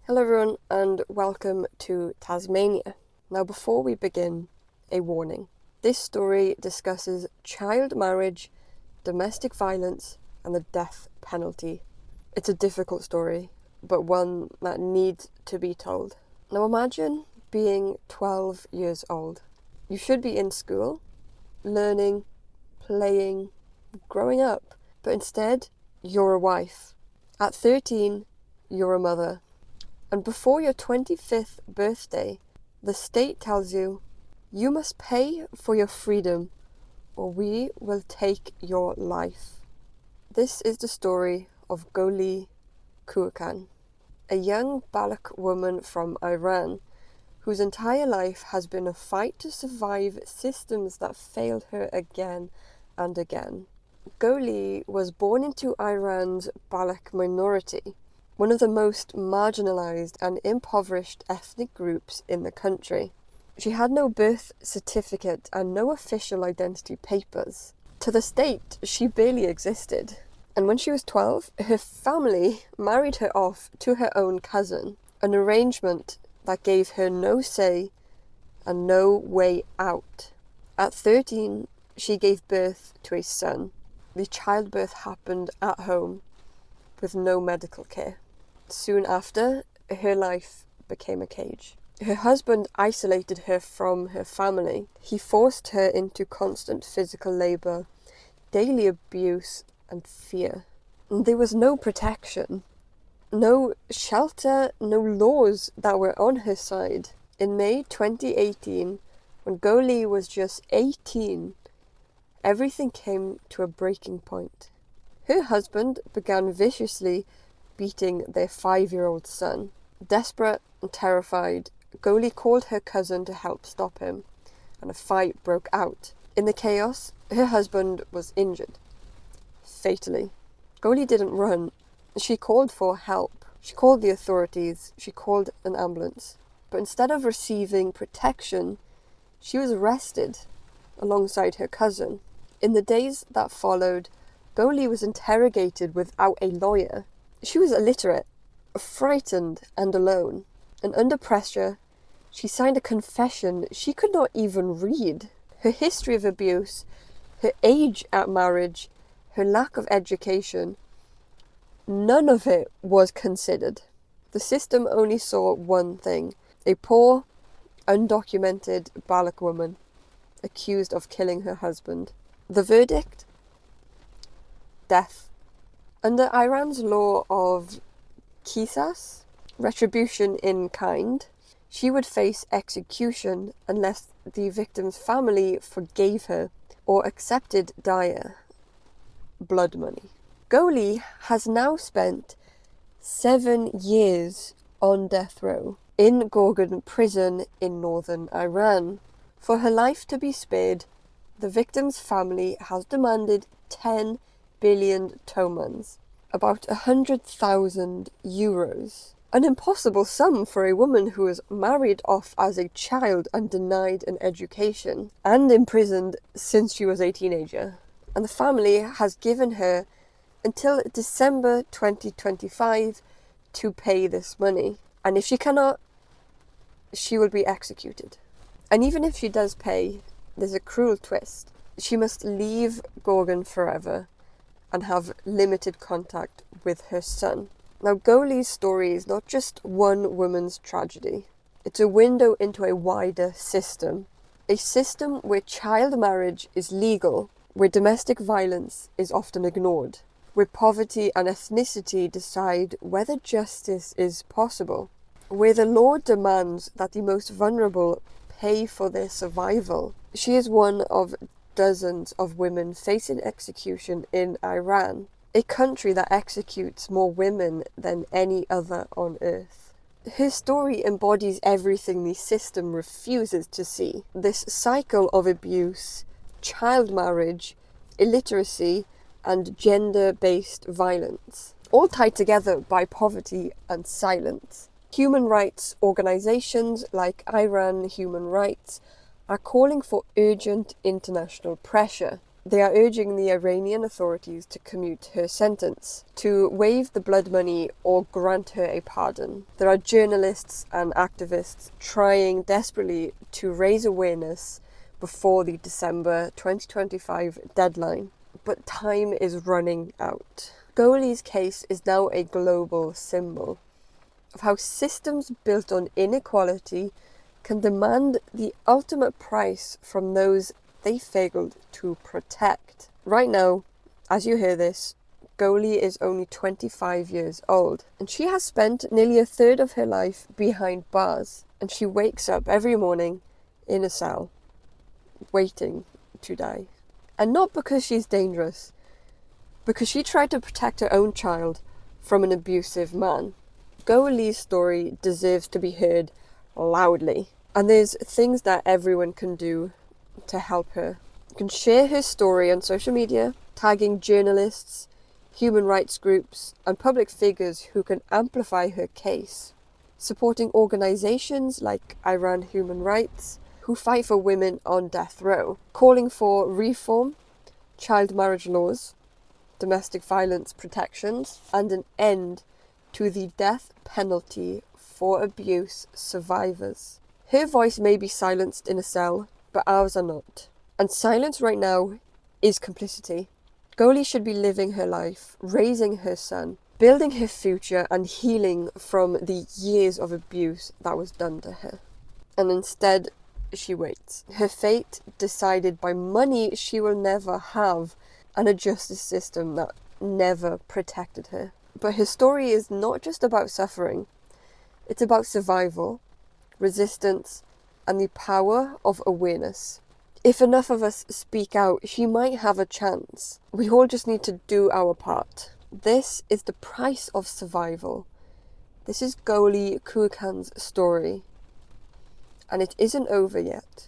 Hello everyone and welcome to Tasmania. Now before we begin, a warning. This story discusses child marriage, domestic violence and the death penalty. It's a difficult story, but one that needs to be told. Now imagine being 12 years old. You should be in school, learning, playing, growing up, but instead you're a wife. At 13, you're a mother. And before your 25th birthday, the state tells you, you must pay for your freedom or we will take your life. This is the story of Goli Kouhkan, a young Baluch woman from Iran whose entire life has been a fight to survive systems that failed her again and again. Goli was born into Iran's Baluch minority, one of the most marginalised and impoverished ethnic groups in the country. She had no birth certificate and no official identity papers. To the state, she barely existed. And when she was 12, her family married her off to her own cousin, an arrangement that gave her no say and no way out. At 13, she gave birth to a son. The childbirth happened at home with no medical care. Soon after, her life became a cage. Her husband isolated her from her family. He forced her into constant physical labour, daily abuse and fear. And there was no protection, no shelter, no laws that were on her side. In May 2018, when Goli was just 18, everything came to a breaking point. Her husband began viciously beating their 5-year-old son. Desperate and terrified, Goli called her cousin to help stop him, and a fight broke out. In the chaos, her husband was injured, fatally. Goli didn't run. She called for help. She called the authorities. She called an ambulance. But instead of receiving protection, she was arrested alongside her cousin. In the days that followed, Goli was interrogated without a lawyer. She was illiterate, frightened and alone, and under pressure, she signed a confession she could not even read. Her history of abuse, her age at marriage, her lack of education, none of it was considered. The system only saw one thing: a poor, undocumented Baluch woman accused of killing her husband. The verdict? Death. Under Iran's law of qisas, retribution in kind, she would face execution unless the victim's family forgave her or accepted diya, blood money. Goli has now spent 7 years on death row in Kouhkan prison in northern Iran. For her life to be spared, the victim's family has demanded 10 billion tomans, about 100,000 euros. An impossible sum for a woman who was married off as a child and denied an education and imprisoned since she was a teenager. And the family has given her until December 2025 to pay this money. And if she cannot, she will be executed. And even if she does pay, there's a cruel twist. She must leave Kouhkan forever and have limited contact with her son. Now, Goli's story is not just one woman's tragedy. It's a window into a wider system. A system where child marriage is legal, where domestic violence is often ignored, where poverty and ethnicity decide whether justice is possible, where the law demands that the most vulnerable pay for their survival. She is one of dozens of women facing execution in Iran, a country that executes more women than any other on earth. Her story embodies everything the system refuses to see. This cycle of abuse, child marriage, illiteracy, and gender-based violence, all tied together by poverty and silence. Human rights organizations like Iran Human Rights are calling for urgent international pressure. They are urging the Iranian authorities to commute her sentence, to waive the blood money or grant her a pardon. There are journalists and activists trying desperately to raise awareness before the December 2025 deadline, but time is running out. Goli's case is now a global symbol of how systems built on inequality can demand the ultimate price from those they failed to protect. Right now, as you hear this, Goli is only 25 years old, and she has spent nearly a third of her life behind bars, and she wakes up every morning in a cell, waiting to die. And not because she's dangerous, because she tried to protect her own child from an abusive man. Goli's story deserves to be heard loudly, and there's things that everyone can do to help her. You can share her story on social media, tagging journalists, human rights groups, and public figures who can amplify her case. Supporting organisations like Iran Human Rights, who fight for women on death row. Calling for reform, child marriage laws, domestic violence protections, and an end to the death penalty for abuse survivors. Her voice may be silenced in a cell, but ours are not. And silence right now is complicity. Goli should be living her life, raising her son, building her future, and healing from the years of abuse that was done to her. And instead, she waits. Her fate decided by money she will never have, and a justice system that never protected her. But her story is not just about suffering. It's about survival, resistance, and the power of awareness. If enough of us speak out, she might have a chance. We all just need to do our part. This is the price of survival. This is Goli Kouhkan's story. And it isn't over yet.